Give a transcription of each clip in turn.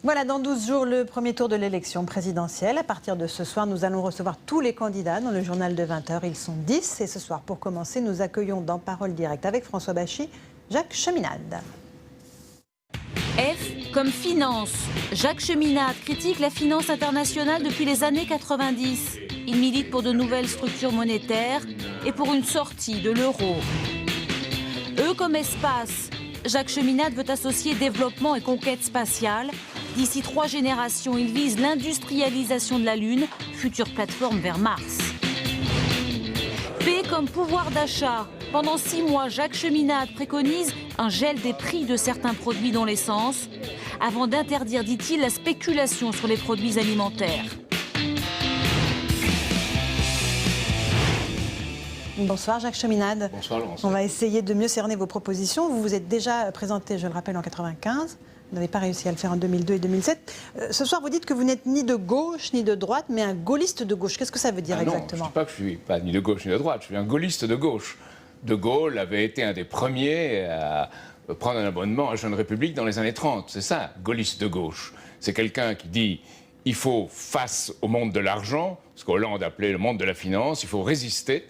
Voilà, dans 12 jours, le premier tour de l'élection présidentielle. À partir de ce soir, nous allons recevoir tous les candidats dans le journal de 20h. Ils sont 10. Et ce soir, pour commencer, nous accueillons dans Parole Directe avec François Bachy, Jacques Cheminade. F comme finance. Jacques Cheminade critique la finance internationale depuis les années 90. Il milite pour de nouvelles structures monétaires et pour une sortie de l'euro. E comme espace. Jacques Cheminade veut associer développement et conquête spatiale. D'ici 3 générations, il vise l'industrialisation de la Lune, future plateforme vers Mars. P comme pouvoir d'achat. Pendant 6 mois, Jacques Cheminade préconise un gel des prix de certains produits dont l'essence, avant d'interdire, dit-il, la spéculation sur les produits alimentaires. Bonsoir Jacques Cheminade. Bonsoir Laurence. On va essayer de mieux cerner vos propositions. Vous vous êtes déjà présenté, je le rappelle, en 1995. Vous n'avez pas réussi à le faire en 2002 et 2007. Ce soir, vous dites que vous n'êtes ni de gauche ni de droite, mais un gaulliste de gauche. Qu'est-ce que ça veut dire exactement? Non, je ne dis pas que je suis pas ni de gauche ni de droite. Je suis un gaulliste de gauche. De Gaulle avait été un des premiers à prendre un abonnement à Jeune République dans les années 30. C'est ça, gaulliste de gauche. C'est quelqu'un qui dit il faut, face au monde de l'argent, ce qu'Hollande appelait le monde de la finance, il faut résister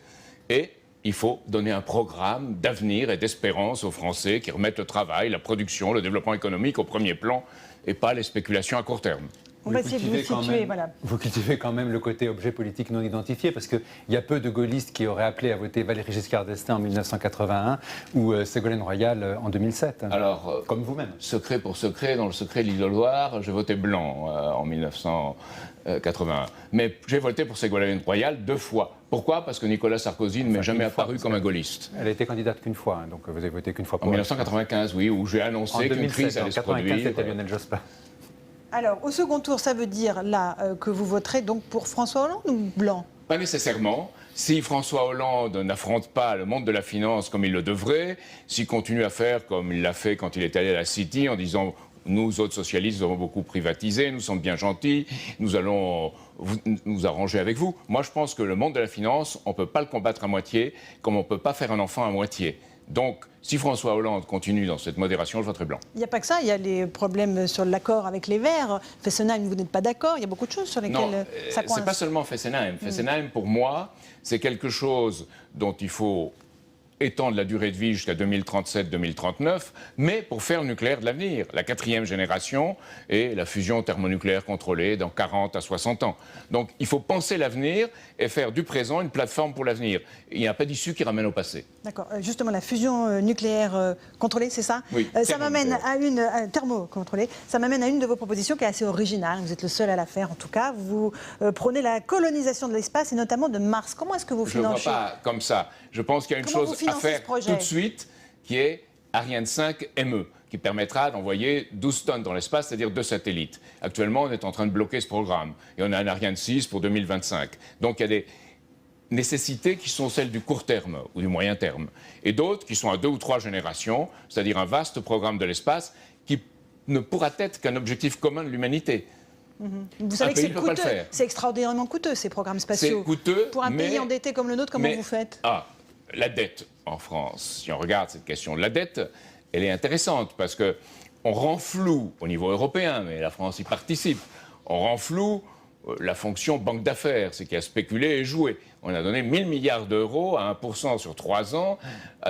et il faut donner un programme d'avenir et d'espérance aux Français qui remettent le travail, la production, le développement économique au premier plan et pas les spéculations à court terme. On va essayer de vous situer, voilà. Vous cultivez quand même le côté objet politique non identifié, parce qu'il y a peu de gaullistes qui auraient appelé à voter Valéry Giscard d'Estaing en 1981 ou Ségolène Royal en 2007. Alors, comme vous-même. Secret pour secret, dans le secret de l'isoloir, j'ai voté blanc en 1981. Mais j'ai voté pour Ségolène Royal 2 fois. Pourquoi? Parce que Nicolas Sarkozy ne m'est jamais apparu comme un gaulliste. Elle a été candidate qu'une fois, hein, donc vous avez voté qu'une fois pour En elle. 1995, oui, où j'ai annoncé qu'une crise allait se produire. En 1995, c'était Lionel Jospin. Alors, au second tour, ça veut dire là que vous voterez donc pour François Hollande ou blanc? Pas nécessairement. Si François Hollande n'affronte pas le monde de la finance comme il le devrait, s'il continue à faire comme il l'a fait quand il est allé à la City en disant nous autres socialistes nous avons beaucoup privatisé, nous sommes bien gentils, nous allons nous arranger avec vous. Moi je pense que le monde de la finance, on ne peut pas le combattre à moitié comme on ne peut pas faire un enfant à moitié. Donc, si François Hollande continue dans cette modération, je voterai blanc. Il n'y a pas que ça, il y a les problèmes sur l'accord avec les Verts. Fessenheim, vous n'êtes pas d'accord, il y a beaucoup de choses sur lesquelles ça coince. C'est pas seulement Fessenheim. Fessenheim, pour moi, c'est quelque chose dont il faut étendre la durée de vie jusqu'à 2037-2039, mais pour faire le nucléaire de l'avenir, la 4e génération et la fusion thermonucléaire contrôlée dans 40 à 60 ans. Donc il faut penser l'avenir et faire du présent une plateforme pour l'avenir. Il n'y a pas d'issue qui ramène au passé. D'accord. Justement, la fusion nucléaire contrôlée, c'est ça? Oui. Ça m'amène à une thermo-contrôlée. Ça m'amène à une de vos propositions qui est assez originale. Vous êtes le seul à la faire, en tout cas. Vous prônez la colonisation de l'espace et notamment de Mars. Comment est-ce que vous financez? Je ne vois pas comme ça. Je pense qu'il y a une chose à faire tout de suite, qui est Ariane 5 ME, qui permettra d'envoyer 12 tonnes dans l'espace, c'est-à-dire 2 satellites. Actuellement, on est en train de bloquer ce programme. Et on a un Ariane 6 pour 2025. Donc il y a des nécessités qui sont celles du court terme ou du moyen terme. Et d'autres qui sont à 2 ou 3 générations, c'est-à-dire un vaste programme de l'espace qui ne pourra être qu'un objectif commun de l'humanité. Vous savez que c'est coûteux, c'est extraordinairement coûteux ces programmes spatiaux. C'est coûteux, pour un pays endetté comme le nôtre, comment vous faites? La dette en France, si on regarde cette question de la dette, elle est intéressante parce qu'on rend flou au niveau européen, mais la France y participe, on rend flou la fonction banque d'affaires, c'est qui a spéculé et joué. On a donné 1000 milliards d'euros à 1% sur 3 ans,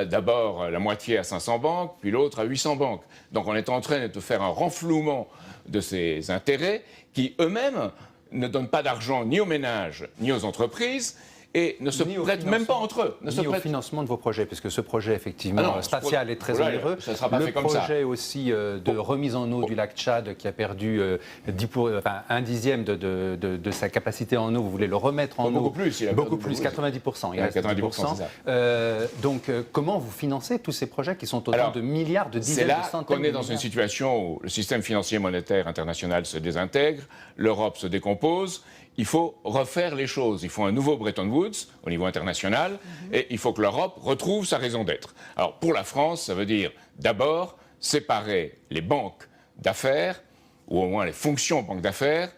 d'abord la moitié à 500 banques, puis l'autre à 800 banques. Donc on est en train de faire un renflouement de ces intérêts qui eux-mêmes ne donnent pas d'argent ni aux ménages ni aux entreprises et ne se prêtent même pas entre eux. Ni au financement de vos projets, puisque ce projet, effectivement, spatial est très onéreux. Ça sera pas fait comme ça. Le projet aussi de remise en eau du lac Tchad, qui a perdu 1 dixième de sa capacité en eau, vous voulez le remettre en eau. Beaucoup plus. Beaucoup plus, 90%. Il reste 90%, c'est ça. Donc, comment vous financez tous ces projets qui sont autant de milliards, de dizaines, de centaines de milliards? C'est là qu'on est dans une situation où le système financier monétaire international se désintègre, l'Europe se décompose. Il faut refaire les choses. Il faut un nouveau Bretton Woods au niveau international et il faut que l'Europe retrouve sa raison d'être. Alors pour la France, ça veut dire d'abord séparer les banques d'affaires, ou au moins les fonctions banques d'affaires,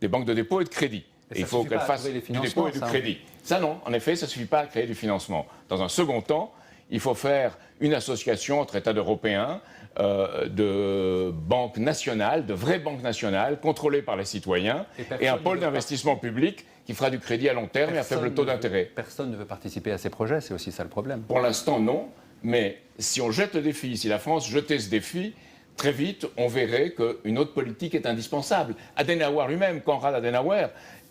des banques de dépôt et de crédit. Et il faut qu'elles fassent du dépôt et du crédit. Ça non, en effet, ça ne suffit pas à créer du financement. Dans un second temps, Il faut faire une association entre États européens de banques nationales, de vraies banques nationales, contrôlées par les citoyens, et un pôle d'investissement public qui fera du crédit à long terme et à faible taux d'intérêt. Personne ne veut participer à ces projets, c'est aussi ça le problème. Pour l'instant, non. Mais si on jette le défi, si la France jetait ce défi, très vite, on verrait qu'une autre politique est indispensable. Adenauer lui-même, Konrad Adenauer,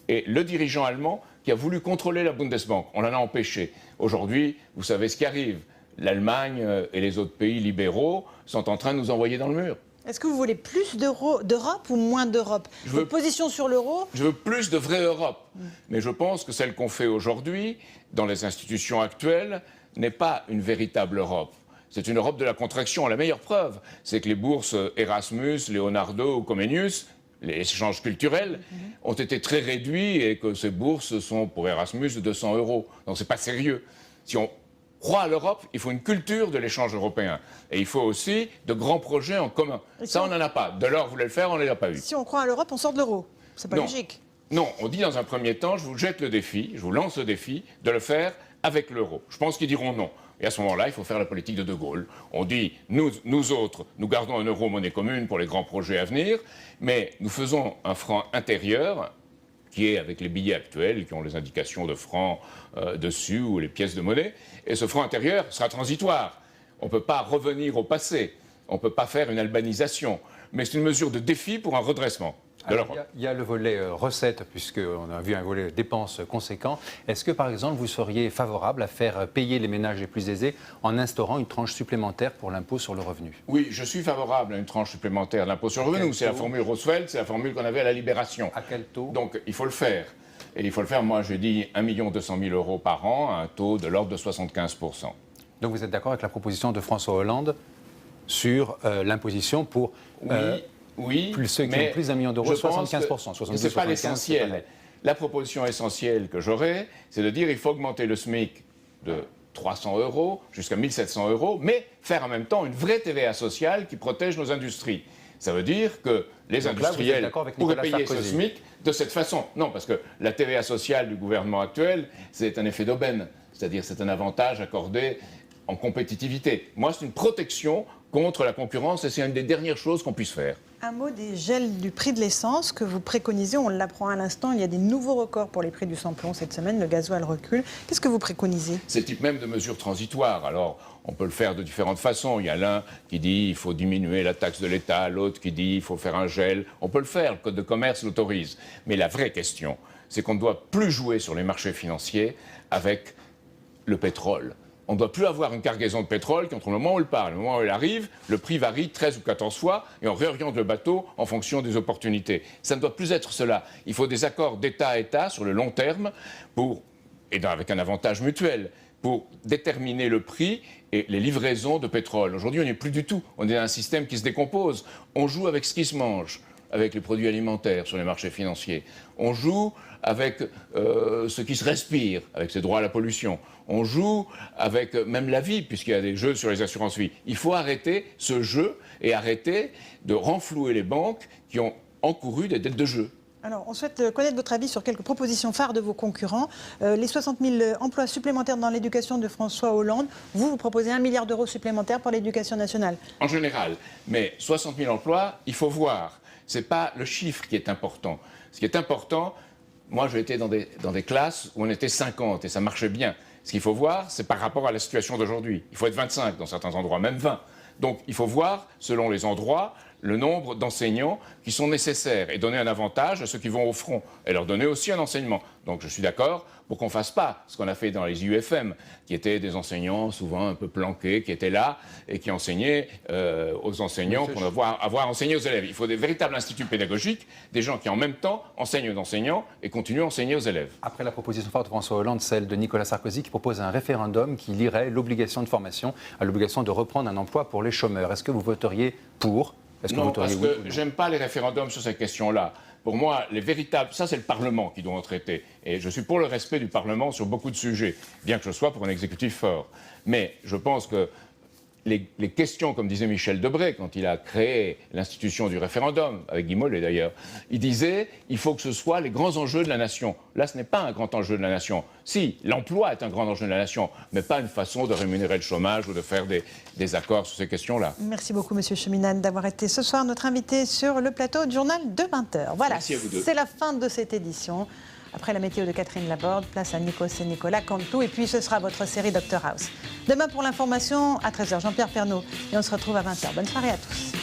est le dirigeant allemand qui a voulu contrôler la Bundesbank. On l'en a empêché. Aujourd'hui, vous savez ce qui arrive. L'Allemagne et les autres pays libéraux sont en train de nous envoyer dans le mur. Est-ce que vous voulez plus d'Europe ou moins d'Europe? Votre position sur l'euro? Je veux plus de vraie Europe. Mais je pense que celle qu'on fait aujourd'hui, dans les institutions actuelles, n'est pas une véritable Europe. C'est une Europe de la contraction. La meilleure preuve, c'est que les bourses Erasmus, Leonardo ou Comenius, les échanges culturels, ont été très réduits et que ces bourses sont pour Erasmus de 200 €. Donc c'est pas sérieux. Si on croit à l'Europe, il faut une culture de l'échange européen. Et il faut aussi de grands projets en commun. Ça, on n'en a pas. Delors voulait le faire, on ne l'a pas eu. Si on croit à l'Europe, on sort de l'euro. C'est pas logique. Non, on dit dans un premier temps, je vous jette le défi, je vous lance le défi de le faire avec l'euro. Je pense qu'ils diront non. Et à ce moment-là, il faut faire la politique de De Gaulle. On dit, nous autres, nous gardons un euro monnaie commune pour les grands projets à venir, mais nous faisons un franc intérieur qui est avec les billets actuels, qui ont les indications de francs dessus, ou les pièces de monnaie. Et ce franc intérieur sera transitoire. On ne peut pas revenir au passé. On ne peut pas faire une albanisation. Mais c'est une mesure de défi pour un redressement. Il y a le volet recettes, puisqu'on a vu un volet dépenses conséquent. Est-ce que, par exemple, vous seriez favorable à faire payer les ménages les plus aisés en instaurant une tranche supplémentaire pour l'impôt sur le revenu? Oui, je suis favorable à une tranche supplémentaire de l'impôt sur le revenu. C'est la formule Roosevelt, c'est la formule qu'on avait à la Libération. À quel taux? Donc, il faut le faire. Et il faut le faire, moi, je dis 1 200 000 € par an, à un taux de l'ordre de 75%. Donc, vous êtes d'accord avec la proposition de François Hollande sur l'imposition pour... Oui, plus ceux qui ont plus d'1 million d'euros, 75%. Ce n'est pas l'essentiel. La proposition essentielle que j'aurais, c'est de dire qu'il faut augmenter le SMIC de 300 € jusqu'à 1 700 €, mais faire en même temps une vraie TVA sociale qui protège nos industries. Ça veut dire que les industriels pourraient payer ce SMIC de cette façon. Non, parce que la TVA sociale du gouvernement actuel, c'est un effet d'aubaine. C'est-à-dire c'est un avantage accordé en compétitivité. Moi, c'est une protection contre la concurrence et c'est une des dernières choses qu'on puisse faire. Un mot des gels du prix de l'essence que vous préconisez, on l'apprend à l'instant, il y a des nouveaux records pour les prix du samplon cette semaine, le gasoil recule. Qu'est-ce que vous préconisez? C'est le type même de mesures transitoires. Alors, on peut le faire de différentes façons. Il y a l'un qui dit qu'il faut diminuer la taxe de l'État, l'autre qui dit qu'il faut faire un gel. On peut le faire, le Code de commerce l'autorise. Mais la vraie question, c'est qu'on ne doit plus jouer sur les marchés financiers avec le pétrole. On ne doit plus avoir une cargaison de pétrole qui, entre le moment où elle part et le moment où elle arrive, le prix varie 13 ou 14 fois et on réoriente le bateau en fonction des opportunités. Ça ne doit plus être cela. Il faut des accords d'État à État sur le long terme avec un avantage mutuel pour déterminer le prix et les livraisons de pétrole. Aujourd'hui, on n'est plus du tout. On est dans un système qui se décompose. On joue avec ce qui se mange, avec les produits alimentaires sur les marchés financiers. On joue avec ce qui se respire, avec ses droits à la pollution. On joue avec même la vie, puisqu'il y a des jeux sur les assurances-vie. Il faut arrêter ce jeu et arrêter de renflouer les banques qui ont encouru des dettes de jeu. Alors, on souhaite connaître votre avis sur quelques propositions phares de vos concurrents. Les 60 000 emplois supplémentaires dans l'éducation de François Hollande. Vous proposez 1 milliard d'euros supplémentaires pour l'éducation nationale. En général. Mais 60 000 emplois, il faut voir. Ce n'est pas le chiffre qui est important. Ce qui est important, moi j'ai été dans des classes où on était 50 et ça marchait bien. Ce qu'il faut voir, c'est par rapport à la situation d'aujourd'hui. Il faut être 25 dans certains endroits, même 20. Donc il faut voir, selon les endroits, le nombre d'enseignants qui sont nécessaires et donner un avantage à ceux qui vont au front et leur donner aussi un enseignement. Donc je suis d'accord pour qu'on ne fasse pas ce qu'on a fait dans les IUFM, qui étaient des enseignants souvent un peu planqués, qui étaient là et qui enseignaient aux enseignants pour avoir enseigné aux élèves. Il faut des véritables instituts pédagogiques, des gens qui en même temps enseignent aux enseignants et continuent à enseigner aux élèves. Après la proposition forte de François Hollande, celle de Nicolas Sarkozy qui propose un référendum qui lierait l'obligation de formation à l'obligation de reprendre un emploi pour les chômeurs. Est-ce que vous voteriez pour ? Non, parce que j'aime pas les référendums sur cette question-là. Pour moi, ça c'est le Parlement qui doit en traiter. Et je suis pour le respect du Parlement sur beaucoup de sujets, bien que je sois pour un exécutif fort. Mais je pense que les questions, comme disait Michel Debré quand il a créé l'institution du référendum, avec Guy Mollet d'ailleurs, il disait il faut que ce soit les grands enjeux de la nation. Là, ce n'est pas un grand enjeu de la nation. Si, l'emploi est un grand enjeu de la nation, mais pas une façon de rémunérer le chômage ou de faire des accords sur ces questions-là. Merci beaucoup, Monsieur Cheminade, d'avoir été ce soir notre invité sur le plateau du journal de 20h. Voilà, c'est la fin de cette édition. Après la météo de Catherine Laborde, place à Nikos et Nicolas Canteloup. Et puis ce sera votre série Dr House. Demain pour l'information à 13h, Jean-Pierre Pernaut. Et on se retrouve à 20h. Bonne soirée à tous.